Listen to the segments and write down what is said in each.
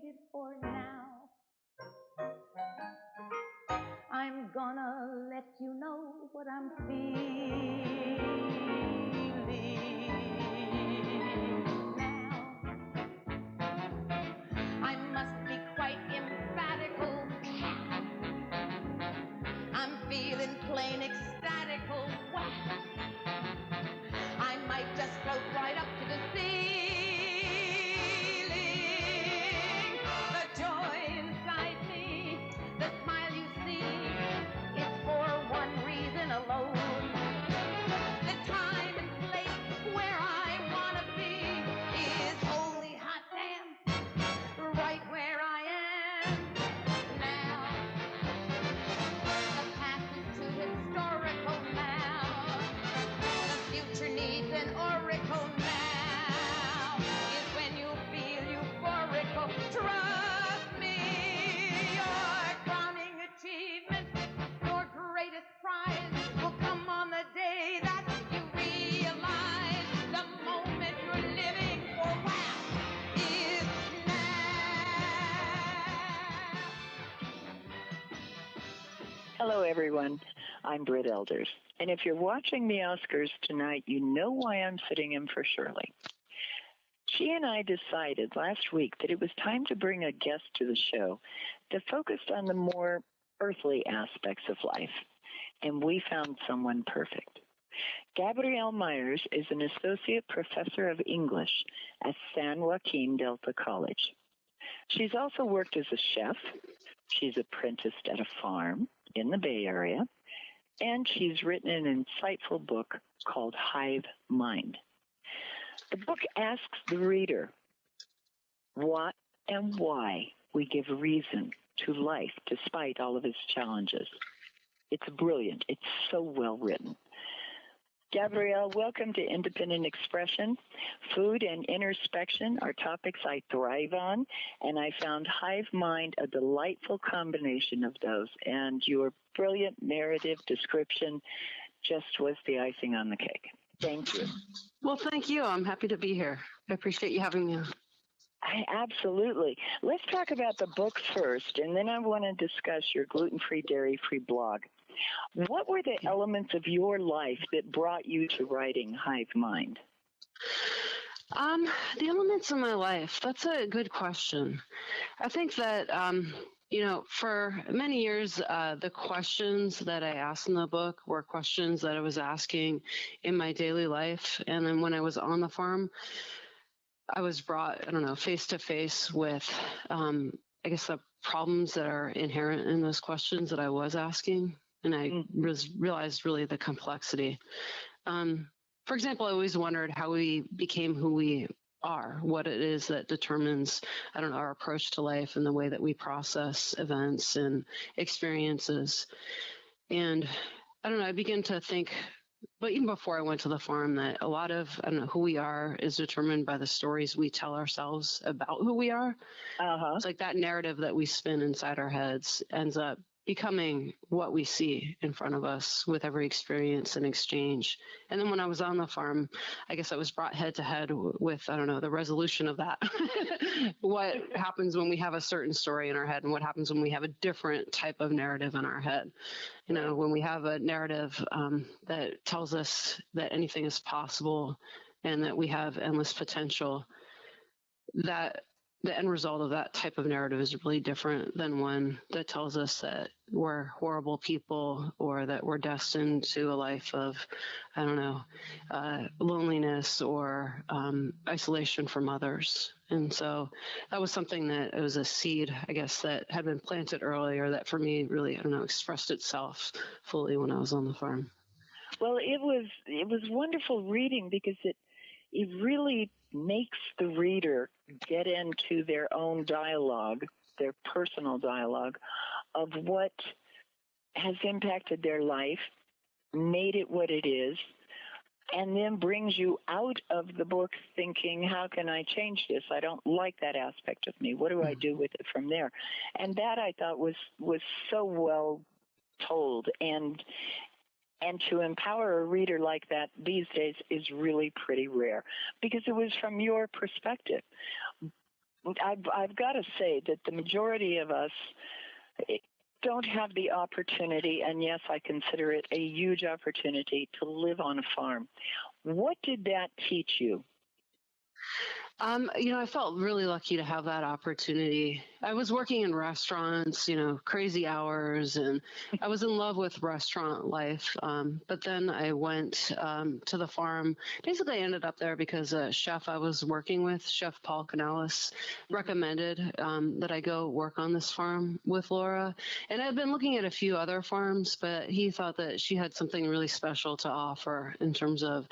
waited for now. I'm gonna let you know what I'm feeling now. I must be quite emphatical. I'm feeling plain ecstatical. Wow. I might just float right up to the ceiling. The joy inside me, the smile you see, it's for one reason alone. The time and place where I want to be is holy hot damn, right where I am now. The past is too historical now. The future needs an oracle now. Is when you feel euphorical. Trust me, your crowning achievement, your greatest prize will come on the day that you realize the moment you're living for. Wow, is now. Hello, everyone. I'm Britt Elders. And if you're watching the Oscars tonight, you know why I'm sitting in for Shirley. She and I decided last week that it was time to bring a guest to the show that focused on the more earthly aspects of life. And we found someone perfect. Gabrielle Myers is an associate professor of English at San Joaquin Delta College. She's also worked as a chef. She's apprenticed at a farm in the Bay Area. And she's written an insightful book called Hive-Mind. The book asks the reader what and why we give reason to life despite all of its challenges. It's brilliant. It's so well written. Gabrielle, welcome to Independent Expression. Food and introspection are topics I thrive on, and I found Hive-Mind a delightful combination of those, and your brilliant narrative description just was the icing on the cake. Thank you. Well, thank you. I'm happy to be here. I appreciate you having me. Absolutely. Let's talk about the book first, and then I want to discuss your gluten-free, dairy-free blog. What were the elements of your life that brought you to writing Hive-Mind? The elements of my life, that's a good question. I think that, for many years, the questions that I asked in the book were questions that I was asking in my daily life. And then when I was on the farm, I was brought, face to face with, the problems that are inherent in those questions that I was asking. And I realized really the complexity. For example, I always wondered how we became who we are, what it is that determines, our approach to life and the way that we process events and experiences. And I began to think, but even before I went to the farm, that a lot of, who we are is determined by the stories we tell ourselves about who we are. It's like that narrative that we spin inside our heads ends up becoming what we see in front of us with every experience and exchange. And then when I was on the farm, I guess I was brought head to head with, the resolution of that. What happens when we have a certain story in our head and what happens when we have a different type of narrative in our head. When we have a narrative that tells us that anything is possible and that we have endless potential, that the end result of that type of narrative is really different than one that tells us that we're horrible people or that we're destined to a life of, loneliness or isolation from others. And so that was something that it was a seed, I guess, that had been planted earlier that for me really, expressed itself fully when I was on the farm. Well, it was wonderful reading because it really makes the reader get into their own dialogue, their personal dialogue of what has impacted their life, made it what it is, and then brings you out of the book thinking, how can I change this? I don't like that aspect of me. What do I do with it from there? And that I thought was so well told. And to empower a reader like that these days is really pretty rare because it was from your perspective. I've got to say that the majority of us don't have the opportunity, and yes, I consider it a huge opportunity to live on a farm. What did that teach you? I felt really lucky to have that opportunity. I was working in restaurants, crazy hours, and I was in love with restaurant life. But then I went to the farm. Basically, I ended up there because a chef I was working with, Chef Paul Canales, recommended that I go work on this farm with Laura. And I'd been looking at a few other farms, but he thought that she had something really special to offer in terms of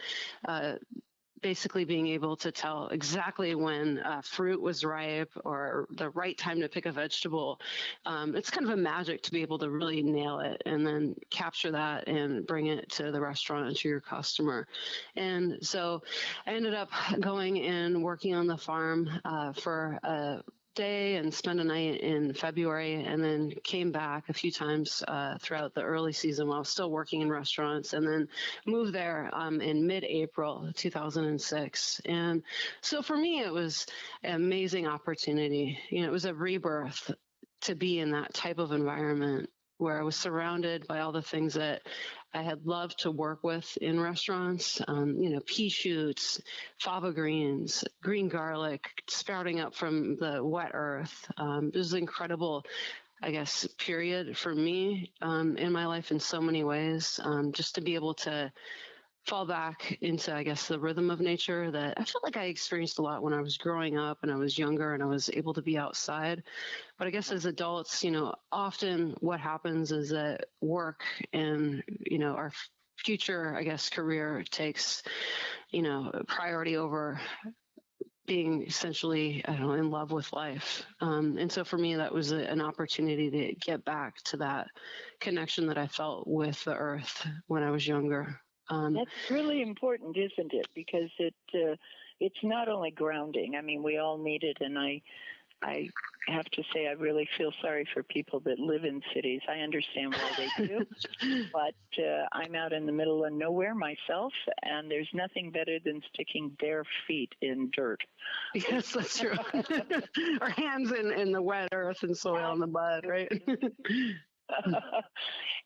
basically being able to tell exactly when fruit was ripe or the right time to pick a vegetable. It's kind of a magic to be able to really nail it and then capture that and bring it to the restaurant and to your customer. And so I ended up going and working on the farm for a day and spent a night in February, and then came back a few times throughout the early season while I was still working in restaurants, and then moved there in mid-April 2006. And so for me, it was an amazing opportunity. It was a rebirth to be in that type of environment where I was surrounded by all the things that I had loved to work with in restaurants, pea shoots, fava greens, green garlic sprouting up from the wet earth. It was an incredible, period for me in my life in so many ways, just to be able to fall back into, the rhythm of nature that I felt like I experienced a lot when I was growing up and I was younger and I was able to be outside. But I guess as adults, often what happens is that work and, our future, career takes, priority over being essentially, in love with life. And so for me, that was an opportunity to get back to that connection that I felt with the earth when I was younger. That's really important, isn't it? Because it's not only grounding. I mean, we all need it, and I have to say I really feel sorry for people that live in cities. I understand why they do, but I'm out in the middle of nowhere myself, and there's nothing better than sticking bare feet in dirt. Yes, that's true. Our hands in the wet earth and soil and the mud, right?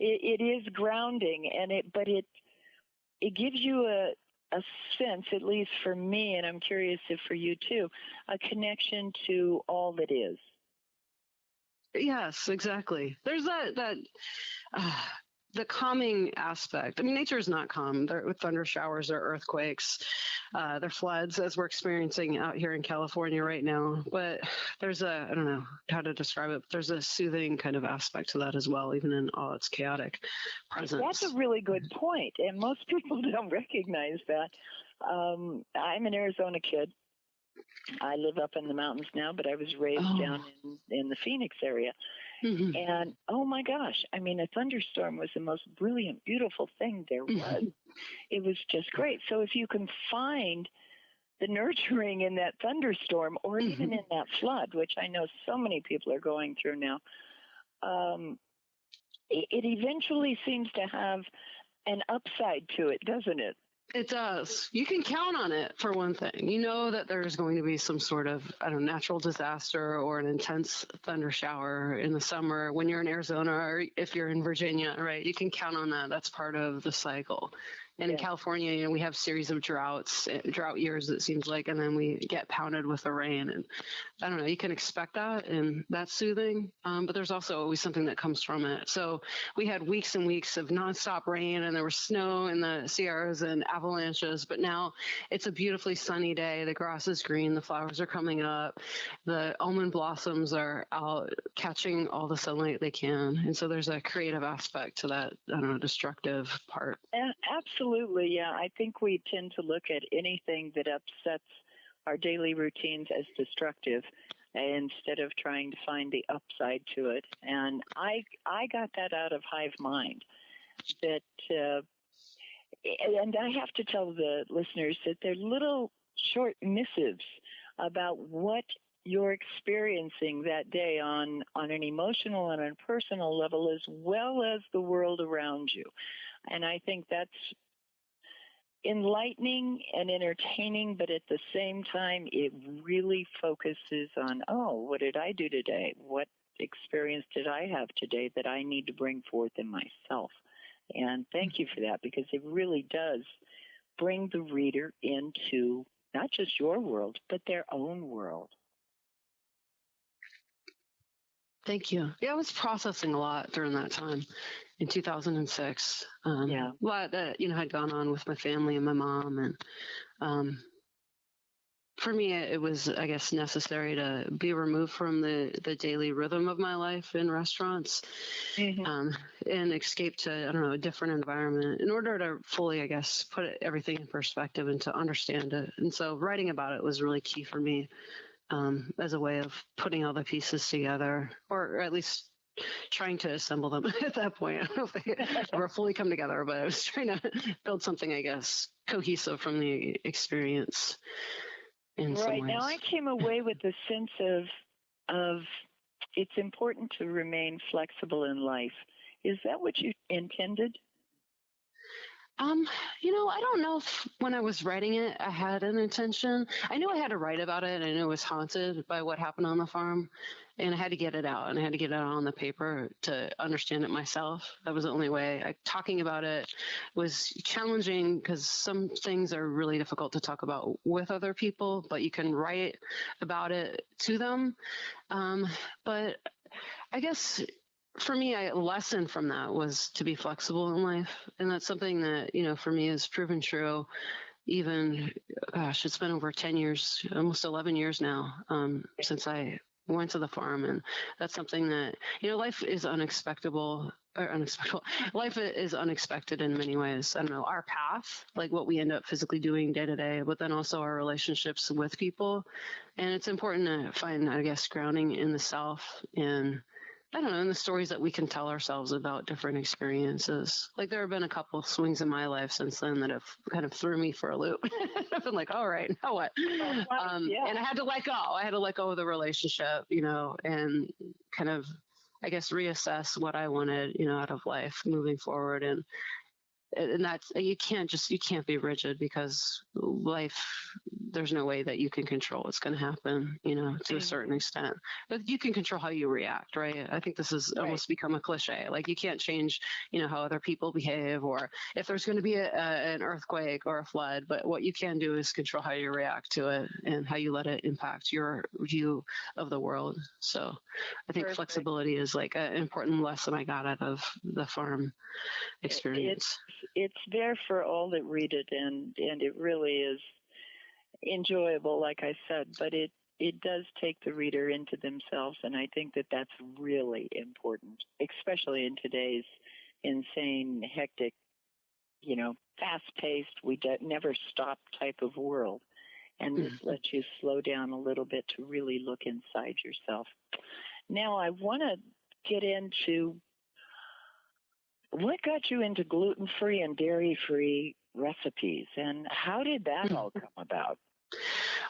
It is grounding, but it gives you a sense, at least for me, and I'm curious if for you too, a connection to all that is. Yes, exactly. There's the calming aspect. I mean, nature is not calm. There with thunder showers or earthquakes, there are floods as we're experiencing out here in California right now. But there's I don't know how to describe it, but there's a soothing kind of aspect to that as well, even in all its chaotic presence. That's a really good point, and most people don't recognize that. I'm an Arizona kid. I live up in the mountains now, but I was raised down in the Phoenix area. Mm-hmm. And, oh my gosh, I mean, a thunderstorm was the most brilliant, beautiful thing there was. Mm-hmm. It was just great. So if you can find the nurturing in that thunderstorm or mm-hmm. even in that flood, which I know so many people are going through now, it eventually seems to have an upside to it, doesn't it? It does. You can count on it, for one thing. You know that there's going to be some sort of, natural disaster or an intense thunder shower in the summer when you're in Arizona or if you're in Virginia, right? You can count on that. That's part of the cycle. And in California, we have a series of drought years, it seems like, and then we get pounded with the rain. And I don't know, you can expect that, and that's soothing. But there's also always something that comes from it. So we had weeks and weeks of nonstop rain, and there was snow in the Sierras and avalanches. But now it's a beautifully sunny day. The grass is green. The flowers are coming up. The almond blossoms are out catching all the sunlight they can. And so there's a creative aspect to that, destructive part. Absolutely, yeah. I think we tend to look at anything that upsets our daily routines as destructive instead of trying to find the upside to it. And I got that out of Hive-Mind. That, and I have to tell the listeners that they're little short missives about what you're experiencing that day on an emotional and a personal level, as well as the world around you. And I think enlightening and entertaining, but at the same time, it really focuses on, oh, what did I do today? What experience did I have today that I need to bring forth in myself? And thank you for that, because it really does bring the reader into not just your world, but their own world. Thank you. Yeah, I was processing a lot during that time in 2006. A lot that, had gone on with my family and my mom. And for me, it was, I guess, necessary to be removed from the daily rhythm of my life in restaurants and escape to, a different environment in order to fully, I guess, put everything in perspective and to understand it. And so writing about it was really key for me. As a way of putting all the pieces together, or at least trying to assemble them at that point. I don't know if they ever fully come together, but I was trying to build something, I guess, cohesive from the experience in some ways. Right. Now I came away with the sense of it's important to remain flexible in life. Is that what you intended? I don't know if when I was writing it, I had an intention. I knew I had to write about it. I knew I was haunted by what happened on the farm, and I had to get it out, and I had to get it out on the paper to understand it myself. That was the only way. Talking about it was challenging because some things are really difficult to talk about with other people, but you can write about it to them. But I guess for me, a lesson from that was to be flexible in life. And that's something that, for me has proven true. Even, it's been over 10 years, almost 11 years now, since I went to the farm. And that's something that, life is unexpected. Life is unexpected in many ways. I don't know, our path, like what we end up physically doing day to day, but then also our relationships with people. And it's important to find, I guess, grounding in the self and I don't know, in the stories that we can tell ourselves about different experiences. Like there have been a couple of swings in my life since then that have kind of threw me for a loop. I've been like, all right, now what? And I had to let go. I had to let go of the relationship, and kind of, I guess, reassess what I wanted, out of life moving forward. And that's, you can't be rigid because life, there's no way that you can control what's going to happen, to a certain extent, but you can control how you react, right? I think this has almost become a cliche. Like you can't change, how other people behave or if there's going to be an earthquake or a flood, but what you can do is control how you react to it and how you let it impact your view of the world. So I think flexibility is like an important lesson I got out of the farm experience. It's there for all that read it, and it really is enjoyable, like I said, but it does take the reader into themselves, and I think that that's really important, especially in today's insane, hectic, fast-paced, we never stop type of world, and this lets you slow down a little bit to really look inside yourself. Now, I want to get into what got you into gluten-free and dairy-free recipes, and how did that all come about?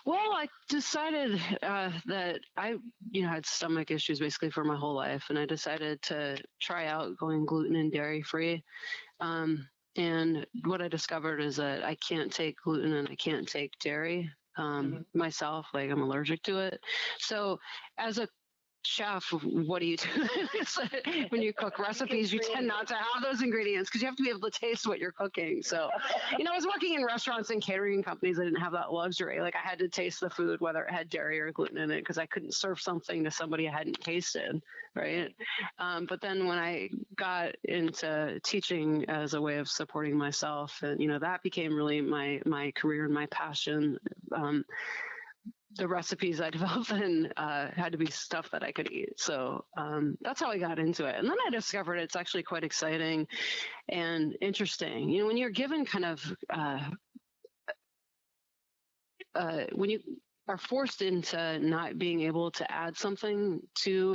Well, I decided that I, had stomach issues basically for my whole life, and I decided to try out going gluten and dairy-free. And what I discovered is that I can't take gluten and I can't take dairy myself. Like I'm allergic to it. So as a chef, what do you do? When you cook recipes, you tend not to have those ingredients because you have to be able to taste what you're cooking. So, I was working in restaurants and catering companies. I didn't have that luxury. Like I had to taste the food, whether it had dairy or gluten in it, because I couldn't serve something to somebody I hadn't tasted. Right. But then when I got into teaching as a way of supporting myself, and, that became really my career and my passion. The recipes I developed then had to be stuff that I could eat. So that's how I got into it. And then I discovered it's actually quite exciting and interesting. When you're given kind of, when you are forced into not being able to add something to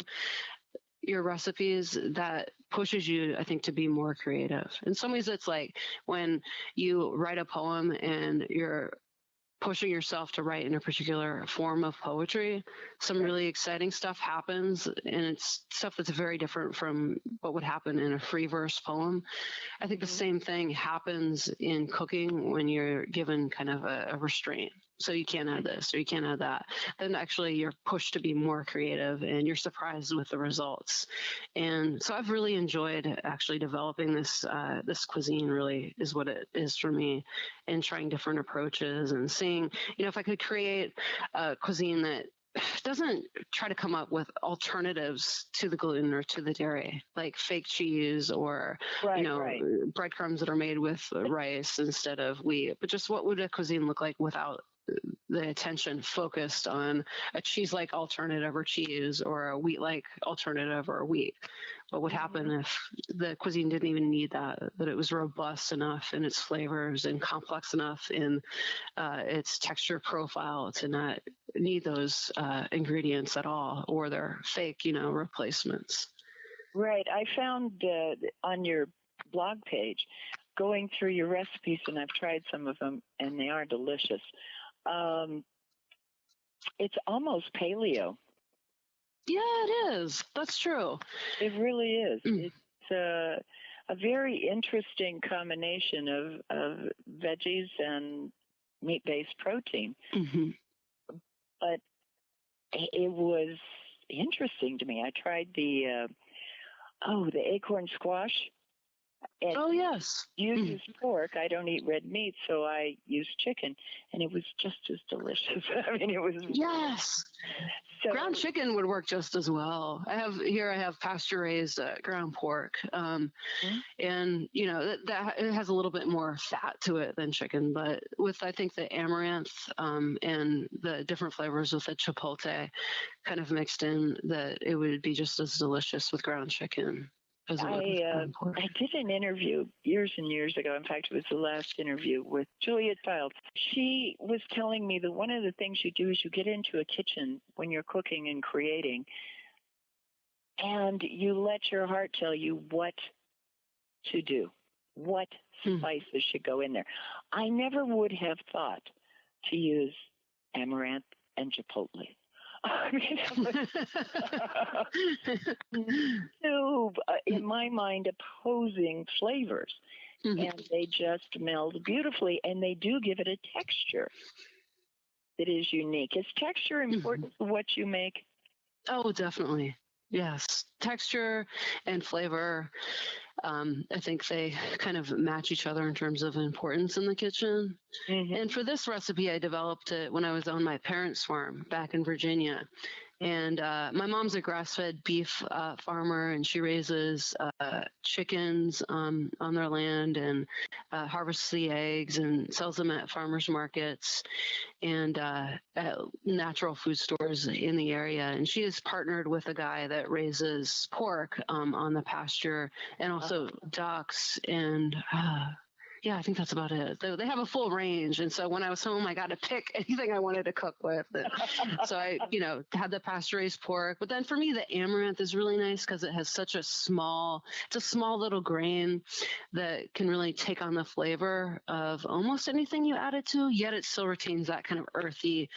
your recipes, that pushes you, I think, to be more creative. In some ways, it's like when you write a poem and you're pushing yourself to write in a particular form of poetry, some really exciting stuff happens, and it's stuff that's very different from what would happen in a free verse poem. I think the same thing happens in cooking when you're given kind of a restraint. So you can't add this or you can't add that. Then actually you're pushed to be more creative and you're surprised with the results. And so I've really enjoyed actually developing this cuisine, really is what it is for me, and trying different approaches and seeing, if I could create a cuisine that doesn't try to come up with alternatives to the gluten or to the dairy, like fake cheese or breadcrumbs that are made with rice instead of wheat. But just what would a cuisine look like without the attention focused on a cheese-like alternative or cheese, or a wheat-like alternative or wheat? What would happen if the cuisine didn't even need that it was robust enough in its flavors and complex enough in its texture profile to not need those ingredients at all, or they're fake, replacements. Right. I found on your blog page, going through your recipes, and I've tried some of them, and they are delicious. It's almost paleo. Yeah, it is. That's true. It really is. It's a very interesting combination of veggies and meat-based protein. But it was interesting to me. I tried the acorn squash. And yes. You use pork. I don't eat red meat, so I use chicken, and it was just as delicious. I mean, it was. Yes. So, ground chicken would work just as well. I have pasture-raised ground pork, and that it has a little bit more fat to it than chicken. But with, I think, the amaranth and the different flavors with the chipotle kind of mixed in, that it would be just as delicious with ground chicken. I did an interview years and years ago. In fact, it was the last interview with Julia Childs. She was telling me that one of the things you do is you get into a kitchen when you're cooking and creating, and you let your heart tell you what to do, what spices should go in there. I never would have thought to use amaranth and chipotle. I mean, two, in my mind, opposing flavors, and they just meld beautifully, and they do give it a texture that is unique. Is texture important to what you make? Oh, definitely. Yes. Texture and flavor. I think they kind of match each other in terms of importance in the kitchen. And for this recipe, I developed it when I was on my parents' farm back in Virginia. And my mom's a grass-fed beef farmer, and she raises chickens on their land and harvests the eggs and sells them at farmers markets and at natural food stores in the area. And she has partnered with a guy that raises pork on the pasture, and also ducks and yeah, I think that's about it. They have a full range. And so when I was home, I got to pick anything I wanted to cook with. So I, had the pasture-raised pork. But then for me, the amaranth is really nice because it has such a small little grain that can really take on the flavor of almost anything you add it to, yet it still retains that kind of earthy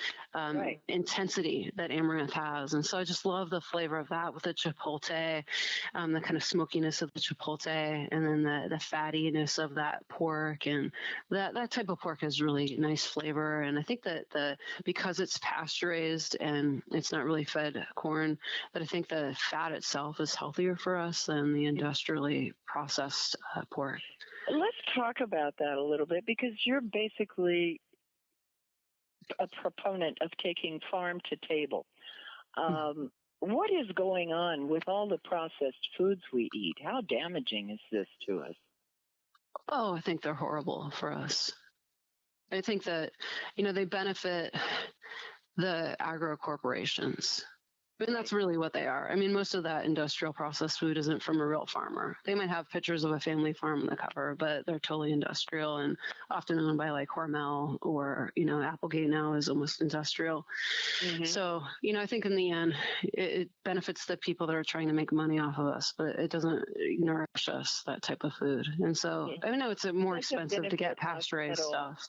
intensity that amaranth has. And so I just love the flavor of that with the chipotle, the kind of smokiness of the chipotle, and then the fattiness of that pork. And that type of pork has really nice flavor. And I think that because it's pasture raised and it's not really fed corn, but I think the fat itself is healthier for us than the industrially processed pork. Let's talk about that a little bit, because you're basically a proponent of taking farm to table. What is going on with all the processed foods we eat? How damaging is this to us? Oh, I think they're horrible for us. I think that, they benefit the agro corporations. And that's really what they are. I mean, most of that industrial processed food isn't from a real farmer. They might have pictures of a family farm on the cover, but they're totally industrial and often owned by like Hormel or, Applegate now is almost industrial. So, I think in the end, it benefits the people that are trying to make money off of us, but it doesn't nourish us, that type of food. And so I know it's more expensive to get pasture-raised stuff.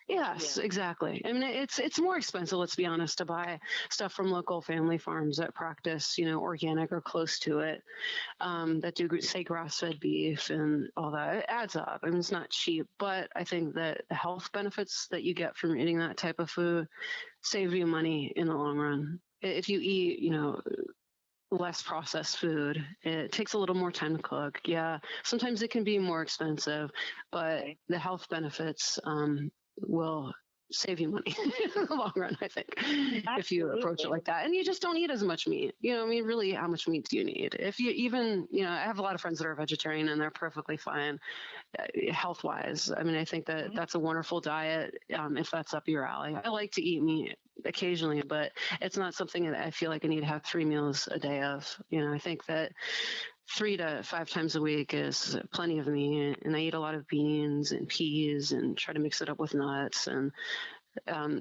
Yes, exactly. I mean, it's more expensive, let's be honest, to buy stuff from local family farms that practice, organic or close to it, that do say grass-fed beef and all that. It adds up. I mean, it's not cheap, but I think that the health benefits that you get from eating that type of food save you money in the long run. If you eat, less processed food. It takes a little more time to cook. Yeah, sometimes it can be more expensive, but the health benefits will save you money in the long run, I think, if you approach it like that. And you just don't eat as much meat. I mean, really, how much meat do you need? If you even, I have a lot of friends that are vegetarian and they're perfectly fine health wise. I mean, I think that that's a wonderful diet if that's up your alley. I like to eat meat occasionally, but it's not something that I feel like I need to have 3 meals a day of. I think that 3 to 5 times a week is plenty of meat, and I eat a lot of beans and peas and try to mix it up with nuts. And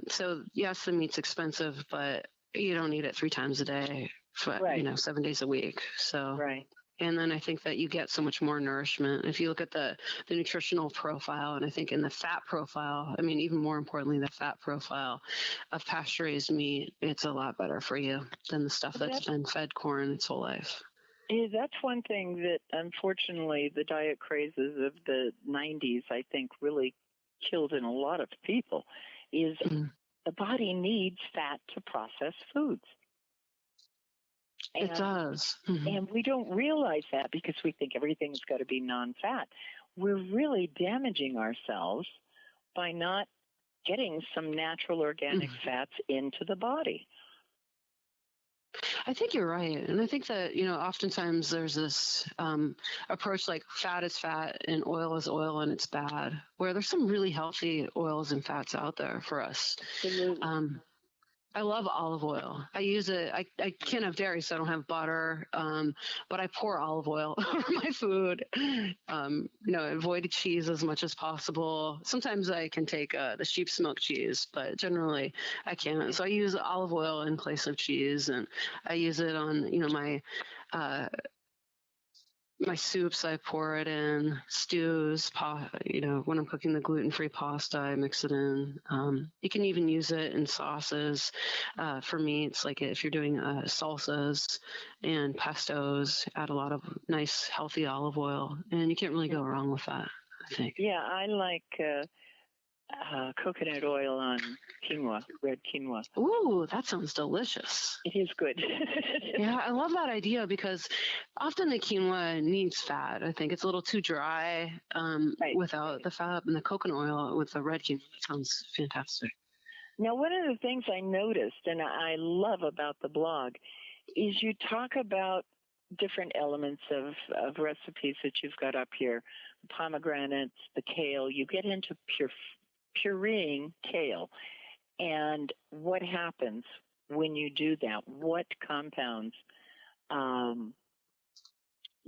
so, yes, the meat's expensive, but you don't eat it 3 times a day for 7 days a week. So. Right. And then I think that you get so much more nourishment. If you look at the nutritional profile, and I think in the fat profile, I mean, even more importantly, the fat profile of pasture-raised meat, it's a lot better for you than the stuff that's been fed corn its whole life. Yeah, that's one thing that, unfortunately, the diet crazes of the 90s, I think, really killed in a lot of people, is the body needs fat to process foods. It does. And we don't realize that because we think everything's got to be non-fat. We're really damaging ourselves by not getting some natural organic fats into the body. I think you're right. And I think that, oftentimes there's this approach like fat is fat and oil is oil and it's bad, where there's some really healthy oils and fats out there for us. Absolutely. I love olive oil. I use it. I can't have dairy, so I don't have butter. But I pour olive oil over my food. Avoid cheese as much as possible. Sometimes I can take the sheep's milk cheese, but generally I can't. So I use olive oil in place of cheese, and I use it on my soups. I pour it in stews. When I'm cooking the gluten-free pasta, I mix it in. You can even use it in sauces for meats, like if you're doing salsas and pestos. Add a lot of nice, healthy olive oil, and you can't really go wrong with that, I think. Yeah, I like coconut oil on quinoa, red quinoa. Ooh, that sounds delicious. It is good. Yeah, I love that idea because often the quinoa needs fat. I think it's a little too dry without the fat, and the coconut oil with the red quinoa, that sounds fantastic. Now, one of the things I noticed, and I love about the blog, is you talk about different elements of recipes that you've got up here, pomegranates, the kale. You get into pureeing kale, and what happens when you do that? What compounds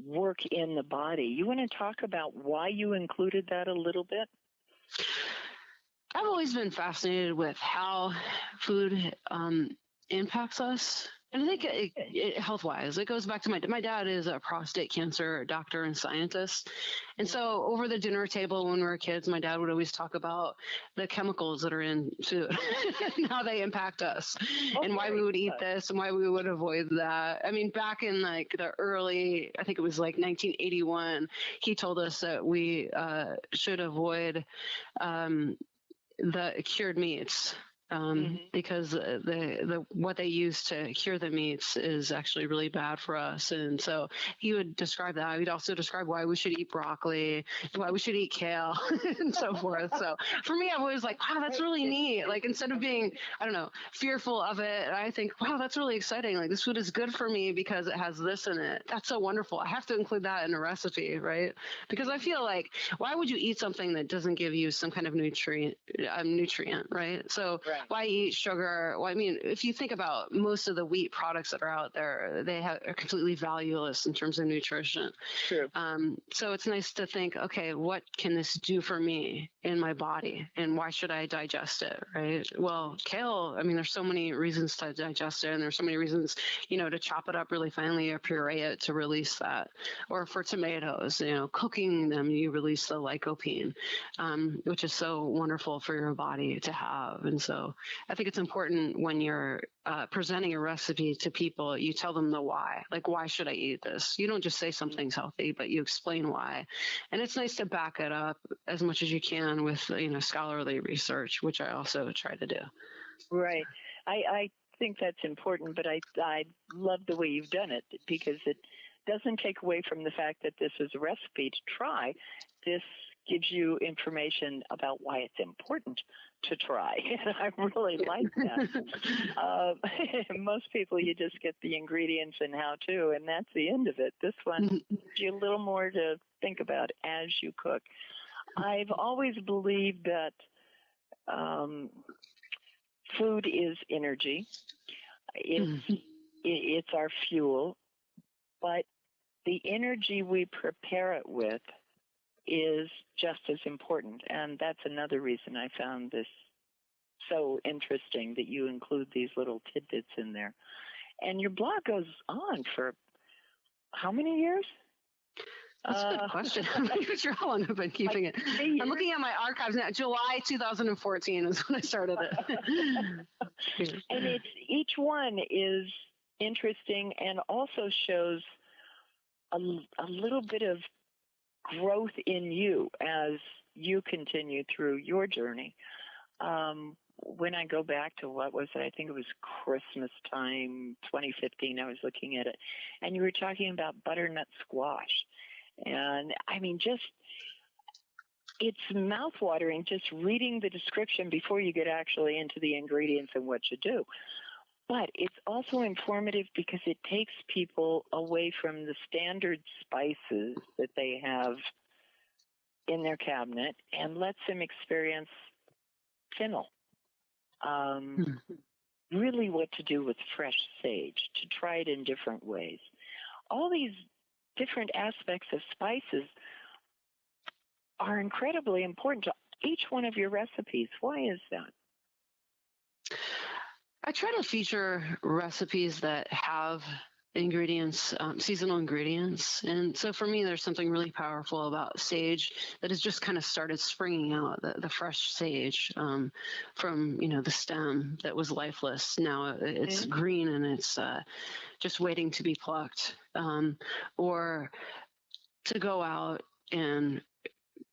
work in the body? You want to talk about why you included that a little bit? I've always been fascinated with how food impacts us. And I think health-wise, it goes back to my dad is a prostate cancer doctor and scientist. And so over the dinner table when we were kids, my dad would always talk about the chemicals that are in food and how they impact us and why we would eat this and why we would avoid that. I mean, back in like the early, I think it was like 1981, he told us that we should avoid the cured meats. Because the what they use to cure the meats is actually really bad for us. And so he would describe that. He'd also describe why we should eat broccoli, why we should eat kale, and so forth. So for me, I'm always like, wow, that's really neat. Like instead of being, fearful of it, I think, wow, that's really exciting. Like this food is good for me because it has this in it. That's so wonderful. I have to include that in a recipe, right? Because I feel like, why would you eat something that doesn't give you some kind of nutrient, right? So why eat sugar? Well, I mean, if you think about most of the wheat products that are out there, they are completely valueless in terms of nutrition. True. So it's nice to think, okay, what can this do for me? in my body, and why should I digest it, right? Well, kale, I mean, there's so many reasons to digest it, and there's so many reasons, to chop it up really finely or puree it to release that. Or for tomatoes, cooking them, you release the lycopene, which is so wonderful for your body to have. And so I think it's important when you're presenting a recipe to people, you tell them the why. Like, why should I eat this? You don't just say something's healthy, but you explain why. And it's nice to back it up as much as you can with scholarly research, which I also try to do. Right. I think that's important, but I love the way you've done it, because it doesn't take away from the fact that this is a recipe to try. This gives you information about why it's important to try. And I really like that. Most people, you just get the ingredients and how to, and that's the end of it. This one gives you a little more to think about as you cook. I've always believed that food is energy. It's our fuel, but the energy we prepare it with is just as important. And that's another reason I found this so interesting, that you include these little tidbits in there. And your blog goes on for how many years? That's a good question. I'm not even sure how long I've been keeping it. I'm looking at my archives now. July 2014 is when I started it. And each one is interesting and also shows a little bit of growth in you as you continue through your journey. When I go back to, what was it? I think it was Christmas time, 2015, I was looking at it, and you were talking about butternut squash. And I mean, it's mouthwatering just reading the description before you get actually into the ingredients and what you do. But it's also informative because it takes people away from the standard spices that they have in their cabinet and lets them experience fennel. Really what to do with fresh sage, to try it in different ways. All these different aspects of spices are incredibly important to each one of your recipes. Why is that? I try to feature recipes that have ingredients, seasonal ingredients. And so for me, there's something really powerful about sage that has just kind of started springing out, the fresh sage from, the stem that was lifeless. Now it's green and it's just waiting to be plucked. Or to go out and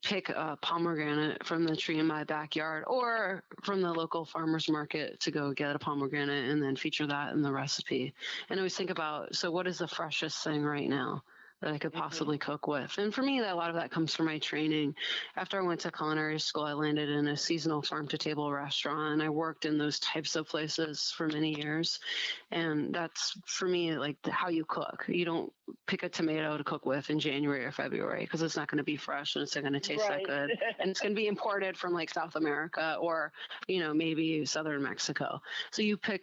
pick a pomegranate from the tree in my backyard, or from the local farmer's market to go get a pomegranate and then feature that in the recipe. And I always think about, so what is the freshest thing right now that I could possibly cook with? And for me, a lot of that comes from my training. After I went to culinary school, I landed in a seasonal farm-to-table restaurant, and I worked in those types of places for many years. And that's, for me, like how you cook. You don't pick a tomato to cook with in January or February because it's not going to be fresh and it's not going to taste that good. And it's going to be imported from like South America or, maybe southern Mexico. So you pick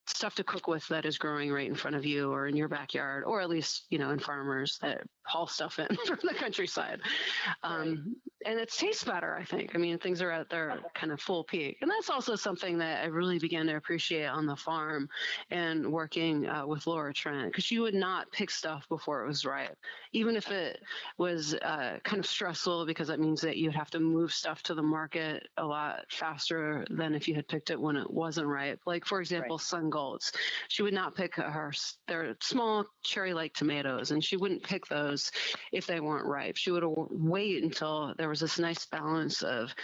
stuff to cook with that is growing right in front of you or in your backyard, or at least, in farmers that haul stuff in from the countryside. And it tastes better, I think. I mean, things are at their kind of full peak. And that's also something that I really began to appreciate on the farm and working with Laura Trent, because she would not pick stuff before it was ripe, even if it was kind of stressful, because that means that you'd have to move stuff to the market a lot faster than if you had picked it when it wasn't ripe. Like, for example, sun golds. She would not pick they're small cherry-like tomatoes, and she wouldn't pick those if they weren't ripe. She would wait until there was this nice balance of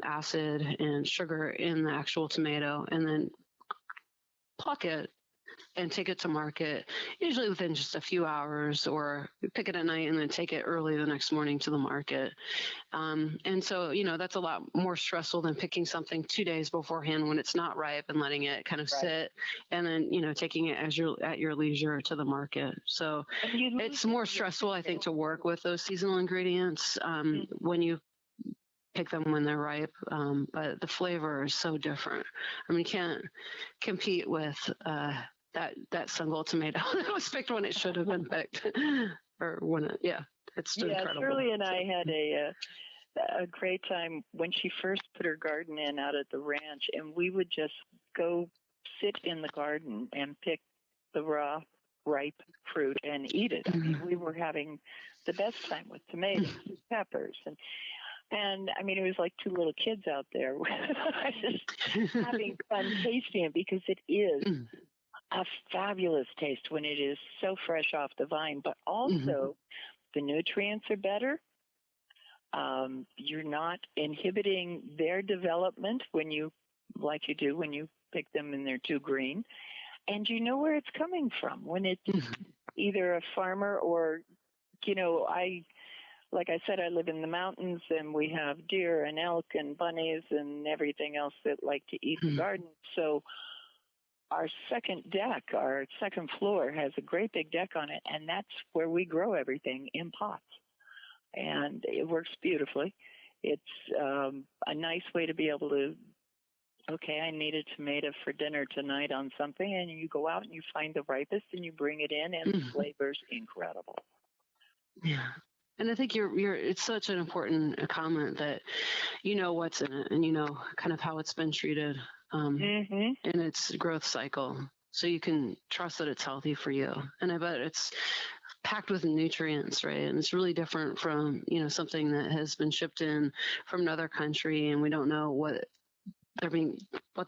acid and sugar in the actual tomato, and then pluck it and take it to market, usually within just a few hours, or pick it at night and then take it early the next morning to the market. And so, that's a lot more stressful than picking something 2 days beforehand when it's not ripe and letting it kind of sit, and then, taking it at your leisure to the market. So it's more stressful, I think, to work with those seasonal ingredients when you pick them when they're ripe, but the flavor is so different. I mean, you can't compete with that single tomato that was picked when it should have been picked, or when it's incredible. Shirley and I had a great time when she first put her garden in out at the ranch, and we would just go sit in the garden and pick the raw, ripe fruit and eat it. I mean, we were having the best time with tomatoes and peppers, and I mean, it was like two little kids out there just having fun tasting it, because it is a fabulous taste when it is so fresh off the vine, but also the nutrients are better. You're not inhibiting their development when you, like you do when you pick them and they're too green. And you know where it's coming from when it's either a farmer or, like I said, I live in the mountains and we have deer and elk and bunnies and everything else that like to eat the garden. So our second floor has a great big deck on it, and that's where we grow everything in pots. And it works beautifully. It's a nice way to be able to, okay, I need a tomato for dinner tonight on something, and you go out and you find the ripest and you bring it in, and the flavor's incredible. Yeah. And I think it's such an important comment that you know what's in it and you know kind of how it's been treated in its growth cycle. So you can trust that it's healthy for you. And I bet it's packed with nutrients, right? And it's really different from, something that has been shipped in from another country and we don't know what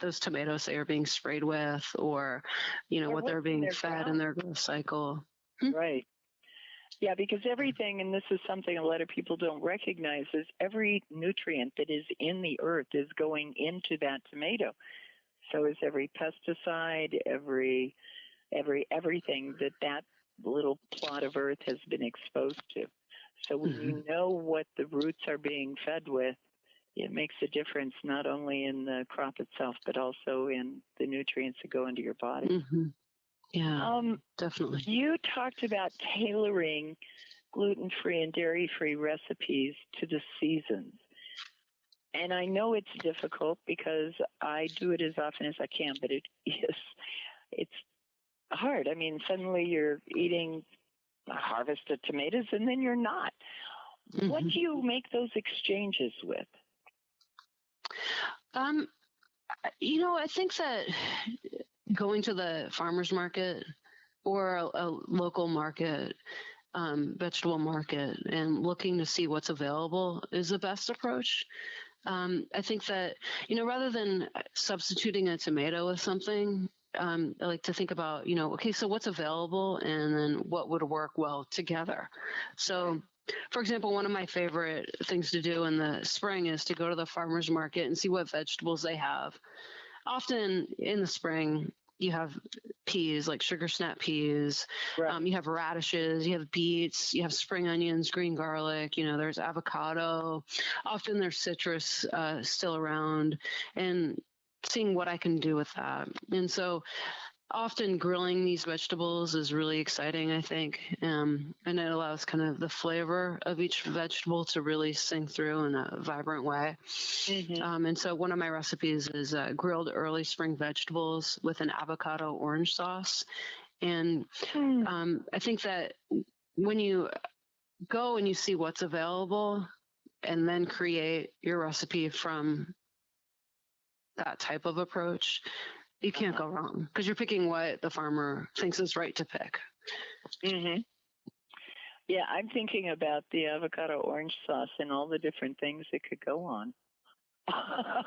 those tomatoes say are being sprayed with or what they're being fed in their growth cycle. Right. Yeah, because everything, and this is something a lot of people don't recognize, is every nutrient that is in the earth is going into that tomato. So is every pesticide, everything that little plot of earth has been exposed to. So when you know what the roots are being fed with, it makes a difference not only in the crop itself, but also in the nutrients that go into your body. Yeah, definitely. You talked about tailoring gluten-free and dairy-free recipes to the seasons. And I know it's difficult because I do it as often as I can, but it's hard. I mean, suddenly you're eating a harvest of tomatoes and then you're not. What do you make those exchanges with? I think that going to the farmer's market or a local market, vegetable market, and looking to see what's available is the best approach. I think that, rather than substituting a tomato with something, I like to think about, okay, so what's available and then what would work well together. So, for example, one of my favorite things to do in the spring is to go to the farmer's market and see what vegetables they have. Often in the spring, you have peas, like sugar snap peas. Right. You have radishes, you have beets, you have spring onions, green garlic, there's avocado. Often there's citrus still around, and seeing what I can do with that. And so often grilling these vegetables is really exciting, I think. And it allows kind of the flavor of each vegetable to really sink through in a vibrant way. And so one of my recipes is grilled early spring vegetables with an avocado orange sauce. And I think that when you go and you see what's available and then create your recipe from that type of approach, you can't go wrong because you're picking what the farmer thinks is right to pick. Yeah, I'm thinking about the avocado orange sauce and all the different things it could go on.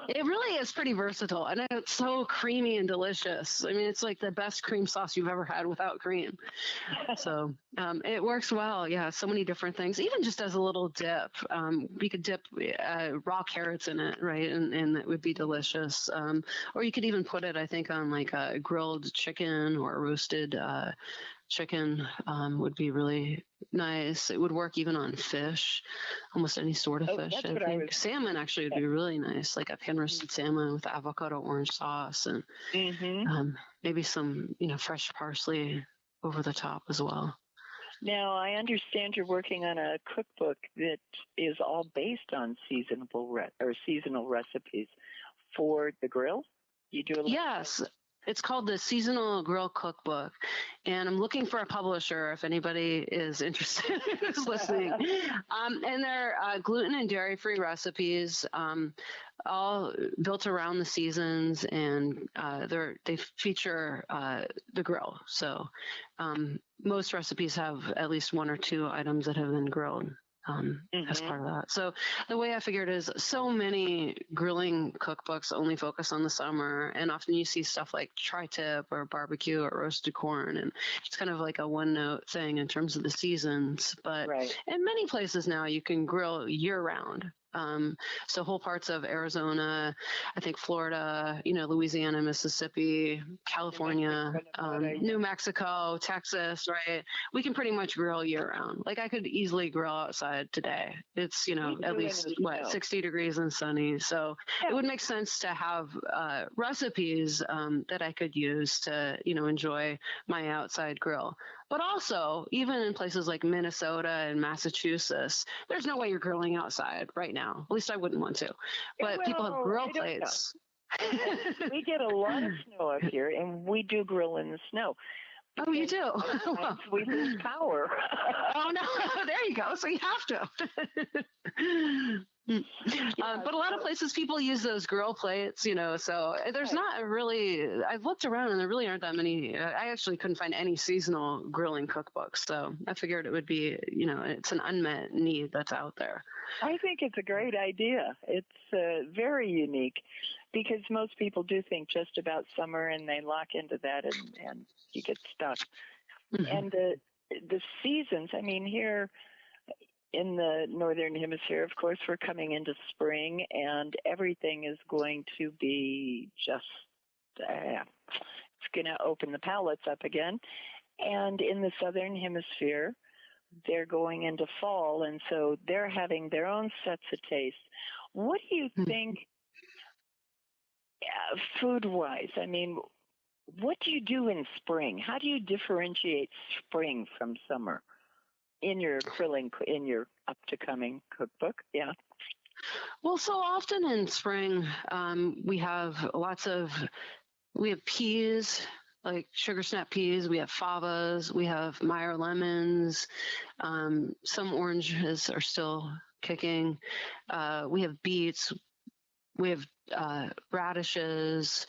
It really is pretty versatile, and it's so creamy and delicious. I mean, it's like the best cream sauce you've ever had without cream. So it works well. Yeah, so many different things. Even just as a little dip, we could dip raw carrots in it, right? And it would be delicious. Or you could even put it, I think, on like a grilled chicken or a roasted chicken would be really nice. It would work even on fish, almost any sort of fish. I think salmon actually would be really nice, like a pan roasted salmon with avocado orange sauce and maybe some fresh parsley over the top as well. Now, I understand you're working on a cookbook that is all based on seasonal recipes for the grill. You do a Yes. It's called the Seasonal Grill Cookbook, and I'm looking for a publisher if anybody is interested who's listening. And they're gluten and dairy-free recipes, all built around the seasons, and they feature the grill. So most recipes have at least one or two items that have been grilled. As part of that. So the way I figured is so many grilling cookbooks only focus on the summer, and often you see stuff like tri-tip or barbecue or roasted corn, and it's kind of like a one-note thing in terms of the seasons. But in many places now you can grill year-round. So whole parts of Arizona, I think Florida, Louisiana, Mississippi, California, New Mexico, Texas, right? We can pretty much grill year round. Like I could easily grill outside today. It's, at least 60 degrees and sunny. So it would make sense to have recipes that I could use to, enjoy my outside grill. But also, even in places like Minnesota and Massachusetts, there's no way you're grilling outside right now. At least I wouldn't want to. But people have grill plates. We get a lot of snow up here, and we do grill in the snow. Oh, you do? We lose power. Oh, no. There you go. So you have to. But a lot of places people use those grill plates, so there's not really, I've looked around and there really aren't that many. I actually couldn't find any seasonal grilling cookbooks. So I figured it would be, it's an unmet need that's out there. I think it's a great idea. It's very unique because most people do think just about summer and they lock into that and you get stuck. And the seasons, here in the Northern Hemisphere, of course, we're coming into spring and everything is going to be just, it's going to open the palates up again. And in the Southern Hemisphere, they're going into fall, and so they're having their own sets of tastes. What do you think, food-wise? What do you do in spring? How do you differentiate spring from summer in your up-to-coming cookbook? Yeah. Well, so often in spring, we have peas, like sugar snap peas. We have favas. We have Meyer lemons. Some oranges are still kicking. We have beets. We have radishes.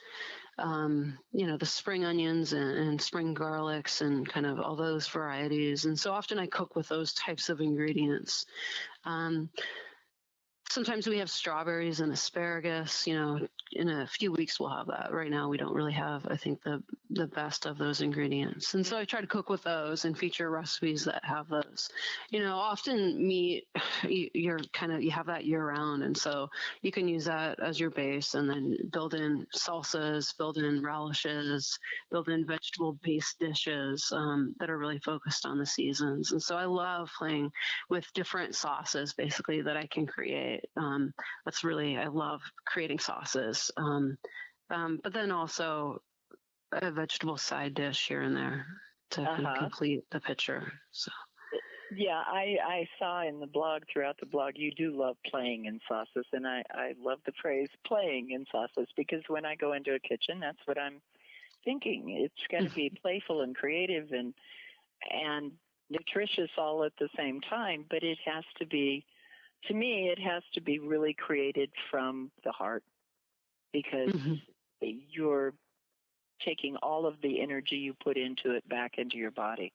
The spring onions and spring garlics and kind of all those varieties. And so often I cook with those types of ingredients. Sometimes we have strawberries and asparagus, in a few weeks we'll have that. Right now we don't really have, I think, the best of those ingredients. And so I try to cook with those and feature recipes that have those. Often meat, you have that year round. And so you can use that as your base and then build in salsas, build in relishes, build in vegetable-based dishes that are really focused on the seasons. And so I love playing with different sauces, basically, that I can create. I love creating sauces. But then also a vegetable side dish here and there to kind of complete the picture. So. Yeah, I saw in the blog, throughout the blog, you do love playing in sauces, and I love the phrase playing in sauces because when I go into a kitchen, that's what I'm thinking. It's got to be playful and creative and nutritious all at the same time, but it has to be, to me, it has to be really created from the heart because you're taking all of the energy you put into it back into your body.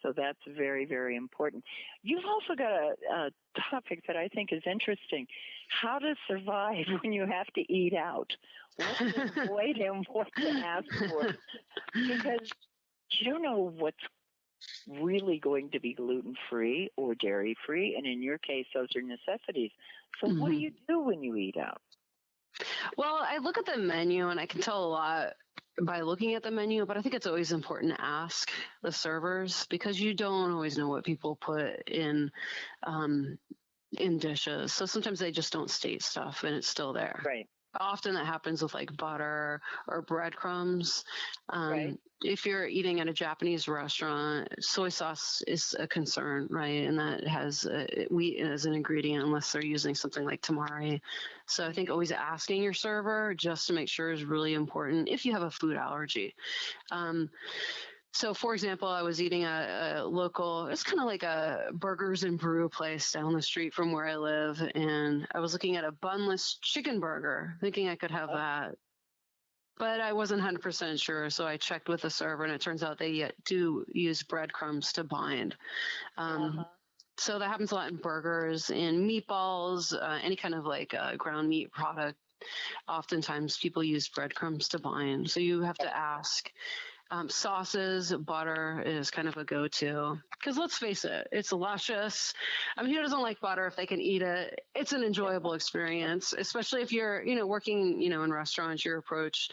So that's very, very important. You've also got a topic that I think is interesting, how to survive when you have to eat out. What to avoid and what to ask for. Because you don't know what's really going to be gluten-free or dairy-free, and in your case, those are necessities. So what do you do when you eat out? Well, I look at the menu, and I can tell a lot by looking at the menu, but I think it's always important to ask the servers because you don't always know what people put in dishes. So sometimes they just don't state stuff, and it's still there. Right. often that happens with like butter or breadcrumbs. Right. If you're eating at a Japanese restaurant, soy sauce is a concern, right? And that has wheat as an ingredient unless they're using something like tamari. So I think always asking your server just to make sure is really important if you have a food allergy. So, for example, I was eating a local, it's kind of like a burgers and brew place down the street from where I live. And I was looking at a bunless chicken burger, thinking I could have that. But I wasn't 100% sure. So I checked with the server, and it turns out they do use breadcrumbs to bind. So that happens a lot in burgers and meatballs, any kind of like ground meat product. Oftentimes people use breadcrumbs to bind. So you have to ask. Sauces, butter is kind of a go-to because let's face it, it's luscious. I mean, who doesn't like butter if they can eat it? It's an enjoyable experience, especially if you're, working, in restaurants. Your approach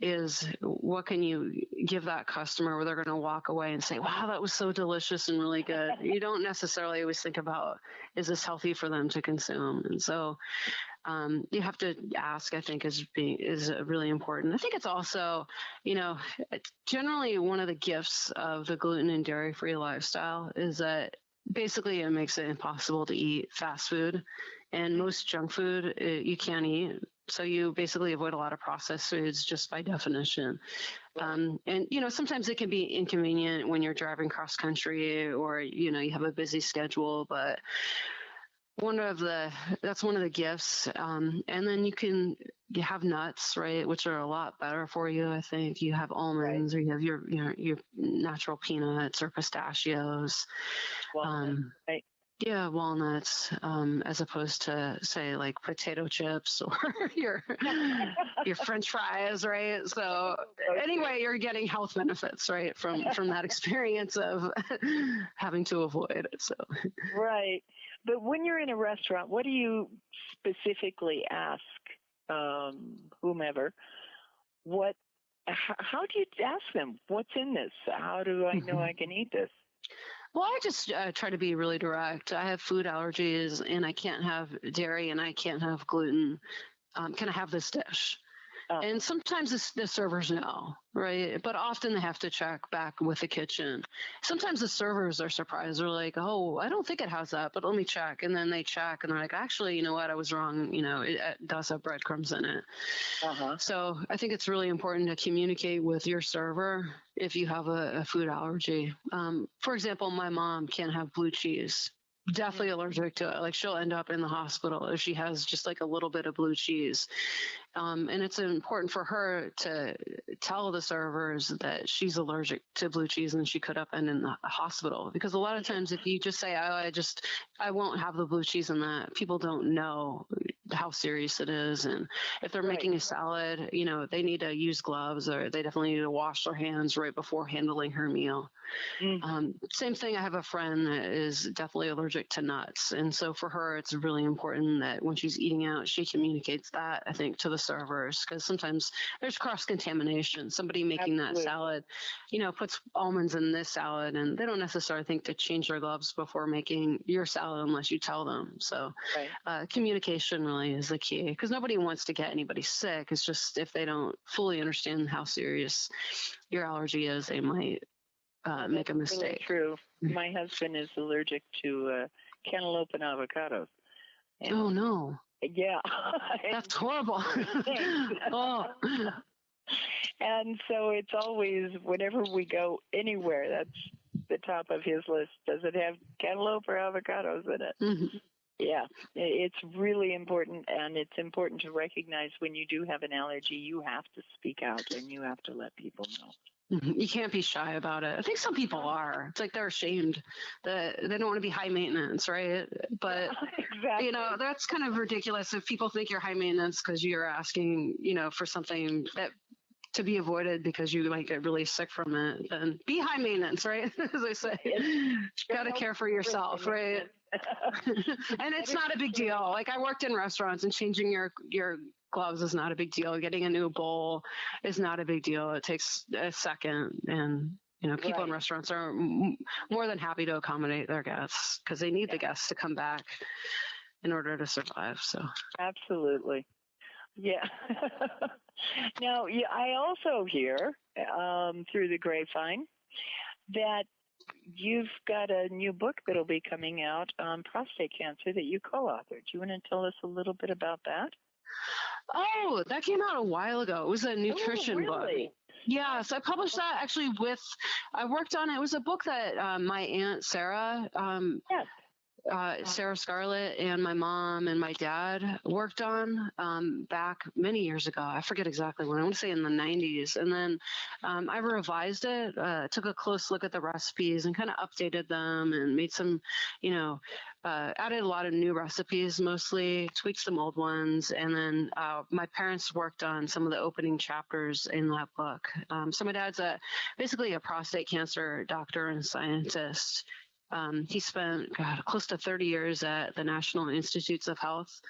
is what can you give that customer where they're going to walk away and say, wow, that was so delicious and really good. You don't necessarily always think about, is this healthy for them to consume? And so you have to ask, I think, is really important. I think it's also, generally one of the gifts of the gluten and dairy-free lifestyle is that basically it makes it impossible to eat fast food, and most junk food you can't eat. So you basically avoid a lot of processed foods just by definition. And, sometimes it can be inconvenient when you're driving cross country or, you have a busy schedule, but that's one of the gifts. And then you have nuts, right, which are a lot better for you. I think you have almonds, or you have your natural peanuts or pistachios. Right. Yeah, walnuts, as opposed to say like potato chips or your French fries, right? So anyway, you're getting health benefits, right, from that experience of having to avoid it. So Right. But when you're in a restaurant, what do you specifically ask whomever? How do you ask them? What's in this? How do I know I can eat this? Well, I just try to be really direct. I have food allergies, and I can't have dairy, and I can't have gluten. Can I have this dish? And sometimes the servers know, right? But often they have to check back with the kitchen. Sometimes the servers are surprised. They're like, oh, I don't think it has that, but let me check. And then they check, and they're like, actually, you know what? I was wrong. It does have breadcrumbs in it. So I think it's really important to communicate with your server if you have a food allergy. For example, my mom can't have blue cheese. Definitely allergic to it. Like she'll end up in the hospital if she has just like a little bit of blue cheese. And it's important for her to tell the servers that she's allergic to blue cheese and she could up end in the hospital. Because a lot of times if you just say, oh, I won't have the blue cheese in that, people don't know how serious it is. And if they're making a salad, they need to use gloves, or they definitely need to wash their hands right before handling her meal. Same thing. I have a friend that is definitely allergic to nuts. And so for her, it's really important that when she's eating out, she communicates that, I think, to the servers, because sometimes there's cross-contamination. Somebody making that salad, puts almonds in this salad, and they don't necessarily think to change their gloves before making your salad unless you tell them. So communication really is the key, because nobody wants to get anybody sick. It's just if they don't fully understand how serious your allergy is, they might make a mistake. Really true. My husband is allergic to cantaloupe and avocados. And oh, no. Yeah. That's horrible. Oh. And so it's always, whenever we go anywhere, that's the top of his list. Does it have cantaloupe or avocados in it? Yeah, it's really important, and it's important to recognize when you do have an allergy, you have to speak out and you have to let people know. You can't be shy about it. I think some people are. It's like they're ashamed that they don't want to be high maintenance, right? But, exactly. That's kind of ridiculous if people think you're high maintenance because you're asking, for something that to be avoided because you might get really sick from it. Then be high maintenance, right? As I say, got to care for yourself, right? And it's not a big deal. Like I worked in restaurants, and changing your gloves is not a big deal. Getting a new bowl is not a big deal. It takes a second, and people in restaurants are more than happy to accommodate their guests because they need the guests to come back in order to survive. So absolutely. Yeah. Now, yeah, I also hear through the grapevine that you've got a new book that'll be coming out on prostate cancer that you co-authored. Do you want to tell us a little bit about that? Oh, that came out a while ago. It was a nutrition book. Really? Yeah, so I published that actually I worked on it. It was a book that my Aunt Sarah, Yes. Sarah Scarlett, and my mom and my dad worked on back many years ago. I forget exactly when. I want to say in the 90s. And then I revised it, took a close look at the recipes and kind of updated them and made some, added a lot of new recipes, mostly tweaked some old ones. And then my parents worked on some of the opening chapters in that book. So my dad's basically a prostate cancer doctor and scientist. He spent close to 30 years at the National Institutes of Health,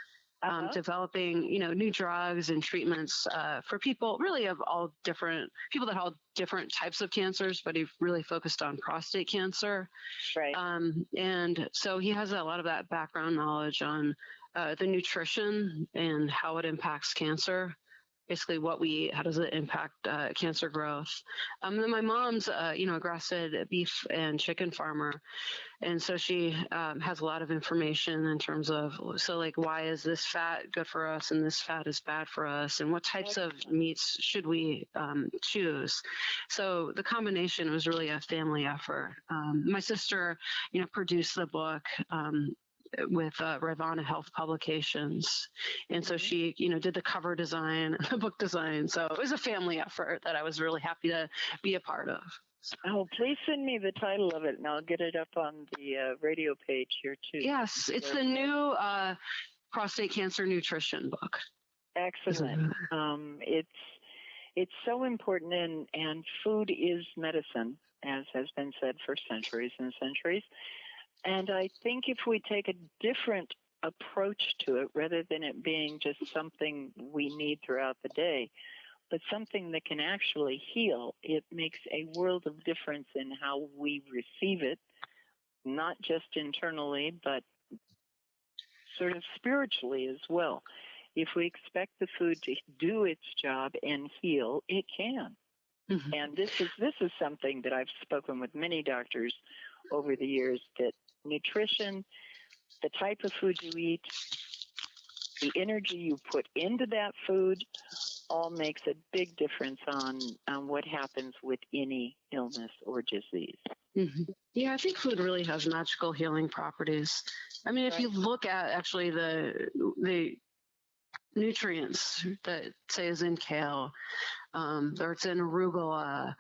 developing, new drugs and treatments for people really of all different people that have different types of cancers, but he really focused on prostate cancer. Right. And so he has a lot of that background knowledge on the nutrition and how it impacts cancer. Basically what we eat, how does it impact cancer growth? And then my mom's, a grass-fed beef and chicken farmer. And so she has a lot of information in terms of, why is this fat good for us and this fat is bad for us? And what types of meats should we choose? So the combination was really a family effort. My sister, produced the book. With Ravana Health Publications. And so she, did the cover design, the book design. So it was a family effort that I was really happy to be a part of. Oh, please send me the title of it, and I'll get it up on the radio page here, too. Yes, it's the new prostate cancer nutrition book. Excellent. It's so important, and food is medicine, as has been said for centuries and centuries. And I think if we take a different approach to it, rather than it being just something we need throughout the day, but something that can actually heal, it makes a world of difference in how we receive it, not just internally, but sort of spiritually as well. If we expect the food to do its job and heal, it can. Mm-hmm. And this is something that I've spoken with many doctors over the years, that nutrition, the type of food you eat, the energy you put into that food, all makes a big difference on what happens with any illness or disease. Mm-hmm. Yeah, I think food really has magical healing properties. I mean, if you look at actually the nutrients that say is in kale, or it's in arugula,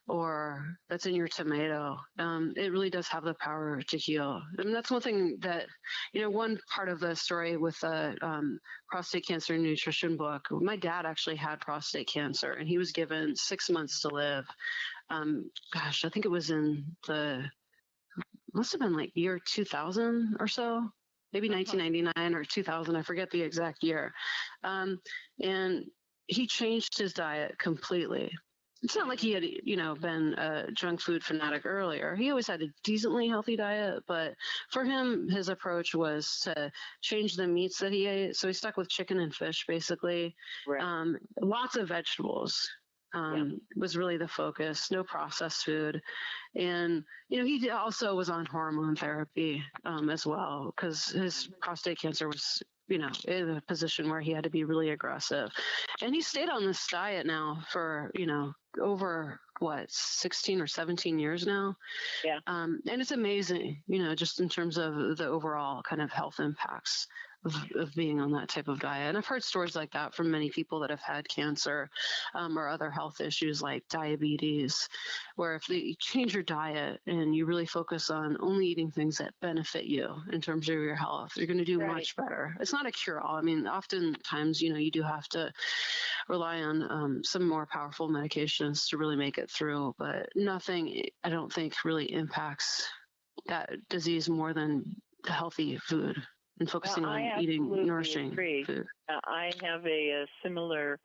or that's in your tomato, it really does have the power to heal. And that's one thing that, one part of the story with the prostate cancer nutrition book, my dad actually had prostate cancer and he was given 6 months to live. I think it was must have been like year 2000 or so, maybe 1999 or 2000. I forget the exact year. And he changed his diet completely. It's not like he had, been a junk food fanatic earlier. He always had a decently healthy diet, but for him, his approach was to change the meats that he ate. So he stuck with chicken and fish, basically. Right. Lots of vegetables was really the focus, no processed food. And, he also was on hormone therapy as well, because his prostate cancer was in a position where he had to be really aggressive. And he stayed on this diet now for, over 16 or 17 years now. Yeah. And it's amazing, just in terms of the overall kind of health impacts of being on that type of diet. And I've heard stories like that from many people that have had cancer or other health issues like diabetes, where if you change your diet and you really focus on only eating things that benefit you in terms of your health, you're going to do much better. It's not a cure-all. I mean, oftentimes, you do have to rely on some more powerful medications to really make it through, but nothing, I don't think, really impacts that disease more than the healthy food and focusing on eating nourishing food. I have a similar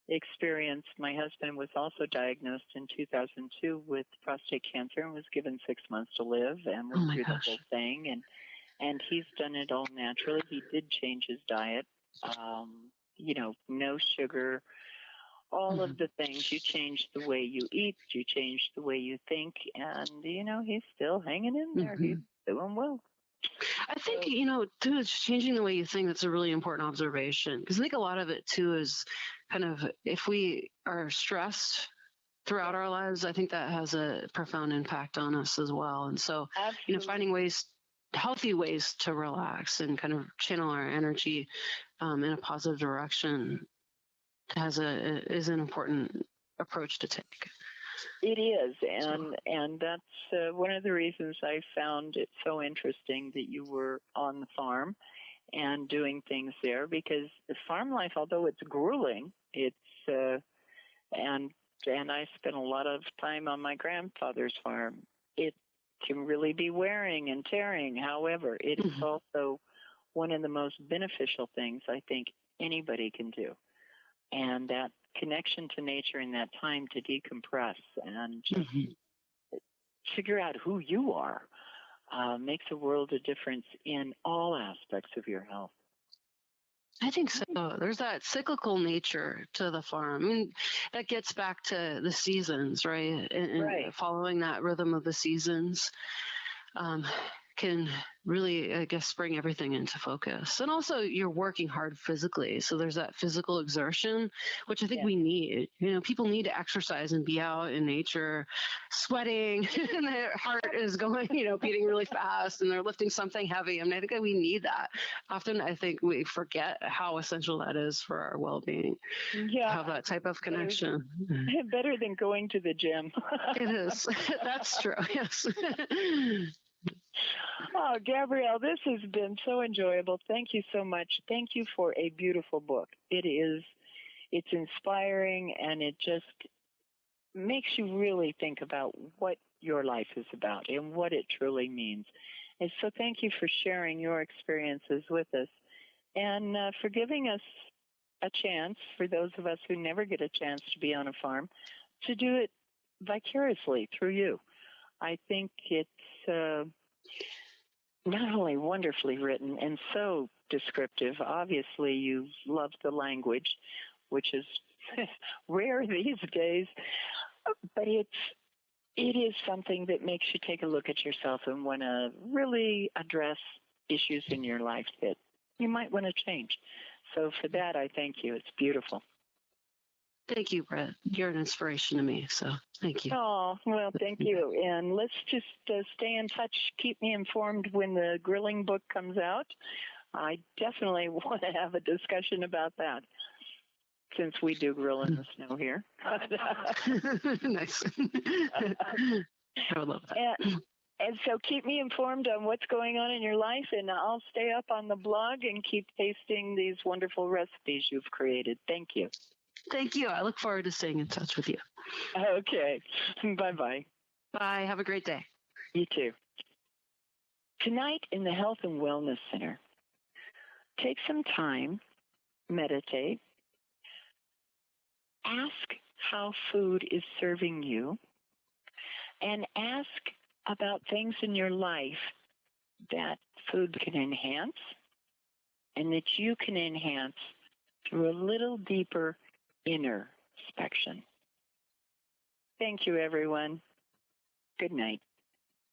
experience. My husband was also diagnosed in 2002 with prostate cancer and was given 6 months to live and went through the whole thing. And he's done it all naturally. He did change his diet. no sugar, all of the things. You change the way you eat, you change the way you think, and, he's still hanging in there. He's doing well. I think, too, it's changing the way you think. That's a really important observation, because I think a lot of it, too, is kind of if we are stressed throughout our lives, I think that has a profound impact on us as well. And so, finding healthy ways to relax and kind of channel our energy in a positive direction is an important approach to take. It is, and that's one of the reasons I found it so interesting that you were on the farm and doing things there, because the farm life, although it's grueling, it's and I spent a lot of time on my grandfather's farm. It can really be wearing and tearing. However, it is also one of the most beneficial things I think anybody can do. And that connection to nature and that time to decompress and just figure out who you are makes a world of difference in all aspects of your health. I think so. There's that cyclical nature to the farm. I mean, that gets back to the seasons, right? And following that rhythm of the seasons can really, I guess, bring everything into focus. And also, you're working hard physically. So there's that physical exertion, which I think we need. People need to exercise and be out in nature, sweating, and their heart is going, beating really fast, and they're lifting something heavy. I mean, I think that we need that. Often, I think we forget how essential that is for our well-being. Yeah. To have that type of connection. Better than going to the gym. It is. That's true. Yes. Oh, Gabrielle, this has been so enjoyable. Thank you so much. Thank you for a beautiful book. It's inspiring, and it just makes you really think about what your life is about and what it truly means. And so thank you for sharing your experiences with us and for giving us a chance, for those of us who never get a chance to be on a farm, to do it vicariously through you. I think it's not only wonderfully written and so descriptive. Obviously, you love the language, which is rare these days, but it is something that makes you take a look at yourself and want to really address issues in your life that you might want to change. So for that, I thank you. It's beautiful. Thank you, Brett. You're an inspiration to me, so thank you. Oh, well, thank you. And let's just stay in touch. Keep me informed when the grilling book comes out. I definitely want to have a discussion about that, since we do grill in the snow here. Nice. I would love that. And so keep me informed on what's going on in your life, and I'll stay up on the blog and keep tasting these wonderful recipes you've created. Thank you. Thank you. I look forward to staying in touch with you. Okay. Bye-bye. Bye. Have a great day. You too. Tonight in the Health and Wellness Center, take some time, meditate, ask how food is serving you, and ask about things in your life that food can enhance and that you can enhance through a little deeper inner inspection. Thank you, everyone. Good night.